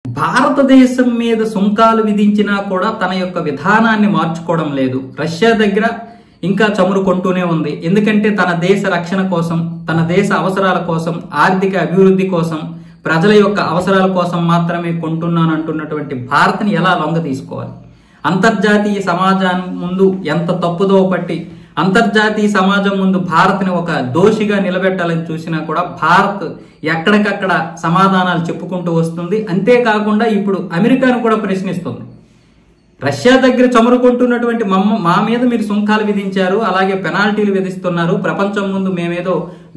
భారతదేశం మీద సుంకాలు విధించినా కూడా తన యొక్క విధానాన్ని మార్చుకోవడం లేదు. రష్యా దగ్గర ఇంకా చమురు కొంటూనే ఉంది. ఎందుకంటే తన దేశ రక్షణ కోసం, తన దేశ అవసరాల కోసం, ఆర్థిక అభివృద్ధి కోసం, ప్రజల యొక్క అవసరాల కోసం మాత్రమే కొంటున్నాను అంటున్నటువంటి భారత్ని ఎలా లొంగ తీసుకోవాలి? అంతర్జాతీయ సమాజం ముందు ఎంత తప్పుదో పట్టి అంతర్జాతీయ సమాజం ముందు భారత్ని ఒక దోషిగా నిలబెట్టాలని చూసినా కూడా భారత్ ఎక్కడికక్కడ సమాధానాలు చెప్పుకుంటూ వస్తుంది. అంతేకాకుండా ఇప్పుడు అమెరికాను కూడా ప్రశ్నిస్తుంది. రష్యా దగ్గర చమురు కొంటున్నటువంటి మా మీద మీరు సుంకాలు విధించారు, అలాగే పెనాల్టీలు విధిస్తున్నారు, ప్రపంచం ముందు మేమేదో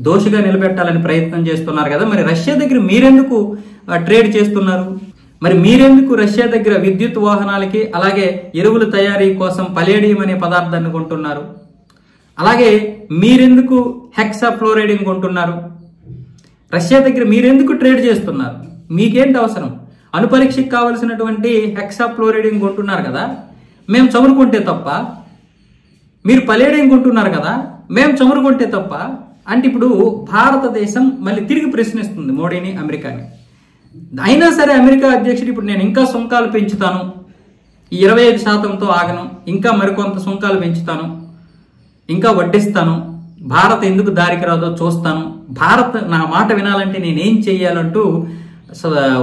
దోషిగా నిలబెట్టాలని ప్రయత్నం చేస్తున్నారు కదా, మరి రష్యా దగ్గర మీరెందుకు ట్రేడ్ చేస్తున్నారు? మరి మీరెందుకు రష్యా దగ్గర విద్యుత్ వాహనాలకి అలాగే ఎరువుల తయారీ కోసం పలేడియం అనే పదార్థాన్ని కొంటున్నారు? అలాగే మీరెందుకు హెక్సాఫ్లోరైడ్ కొంటున్నారు? రష్యా దగ్గర మీరెందుకు ట్రేడ్ చేస్తున్నారు? మీకేంటి అవసరం? అణుపరీక్షకు కావలసినటువంటి హెక్సాఫ్లోరైడ్ కొంటున్నారు కదా, మేము చమురు కొంటే తప్ప? మీరు పలేడియం కొంటున్నారు కదా, మేము చమురు కొంటే తప్ప? అంటే ఇప్పుడు భారతదేశం మళ్ళీ తిరిగి ప్రశ్నిస్తుంది మోడీని, అమెరికాని. అయినా సరే అమెరికా అధ్యక్షుడు ఇప్పుడు నేను ఇంకా సుంకాలు పెంచుతాను, ఈ 25%తో ఆగను, ఇంకా మరికొంత సుంకాలు పెంచుతాను, ఇంకా వడ్డిస్తాను, భారత్ ఎందుకు దారికి రాదో చూస్తాను, భారత్ నా మాట వినాలంటే నేనేం చెయ్యాలంటూ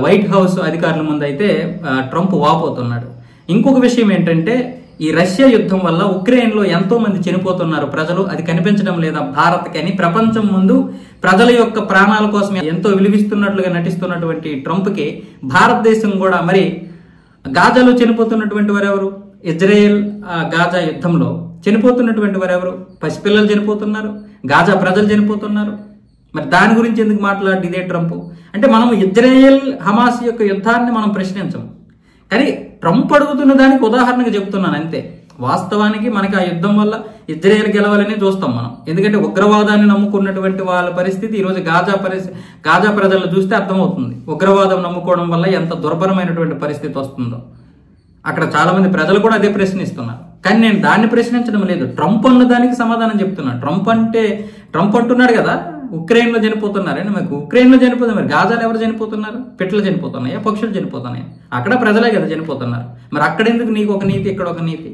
వైట్ హౌస్ అధికారుల ముందు అయితే ట్రంప్ వాపోతున్నాడు. ఇంకొక విషయం ఏంటంటే, ఈ రష్యా యుద్ధం వల్ల ఉక్రెయిన్లో ఎంతో మంది చనిపోతున్నారు ప్రజలు, అది కనిపించడం లేదా భారత్కి అని ప్రపంచం ముందు ప్రజల యొక్క ప్రాణాల కోసం ఎంతో విలువిస్తున్నట్లుగా నటిస్తున్నటువంటి ట్రంప్కి భారతదేశం కూడా మరి గాజాలో చనిపోతున్నటువంటి వారెవరు? ఇజ్రాయెల్ గాజా యుద్ధంలో చనిపోతున్నటువంటి వారెవరు? పసిపిల్లలు చనిపోతున్నారు, గాజా ప్రజలు చనిపోతున్నారు. మరి దాని గురించి ఎందుకు మాట్లాడి ఇదే ట్రంప్? అంటే మనం ఇజ్రాయెల్ హమాస్ యొక్క యుద్ధాన్ని మనం ప్రశ్నించం, కానీ ట్రంప్ అడుగుతున్న దానికి ఉదాహరణగా చెప్తున్నాను అంతే. వాస్తవానికి మనకి ఆ యుద్ధం వల్ల ఇజ్రాయెల్ గెలవాలని చూస్తాం మనం, ఎందుకంటే ఉగ్రవాదాన్ని నమ్ముకున్నటువంటి వాళ్ళ పరిస్థితి ఈరోజు గాజా ప్రజలను చూస్తే అర్థమవుతుంది. ఉగ్రవాదం నమ్ముకోవడం వల్ల ఎంత దుర్భరమైనటువంటి పరిస్థితి వస్తుందో. అక్కడ చాలా మంది ప్రజలు కూడా అదే ప్రశ్నిస్తున్నారు. కానీ నేను దాన్ని ప్రశ్నించడం లేదు, ట్రంప్ అన్న దానికి సమాధానం చెప్తున్నాను. ట్రంప్ అంటున్నాడు కదా ఉక్రెయిన్లో చనిపోతున్నారని. మీకు ఉక్రెయిన్లో చనిపోతుంది, మరి గాజాలో ఎవరు చనిపోతున్నారు? పిట్టలు చనిపోతున్నాయా, పక్షులు చనిపోతున్నాయా? అక్కడ ప్రజలే కదా చనిపోతున్నారు. మరి అక్కడ ఎందుకు నీకు ఒక నీతి, ఇక్కడ ఒక నీతి?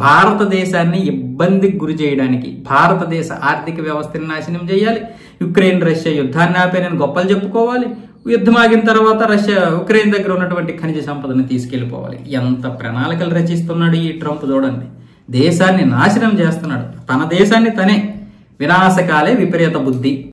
భారతదేశాన్ని ఇబ్బందికి గురి చేయడానికి, భారతదేశ ఆర్థిక వ్యవస్థని నాశనం చేయాలి, ఉక్రెయిన్ రష్యా యుద్ధాన్ని ఆపేనని గొప్పలు చెప్పుకోవాలి, యుద్ధం ఆగిన తర్వాత ఉక్రెయిన్ దగ్గర ఉన్నటువంటి ఖనిజ సంపదని తీసుకెళ్లిపోవాలి. ఎంత ప్రణాళికలు రచిస్తున్నాడు ఈ ట్రంప్ చూడండి. దేశాన్ని నాశనం చేస్తున్నాడు, తన దేశాన్ని తనే. వినాశకాలే విపరీత బుద్ధి.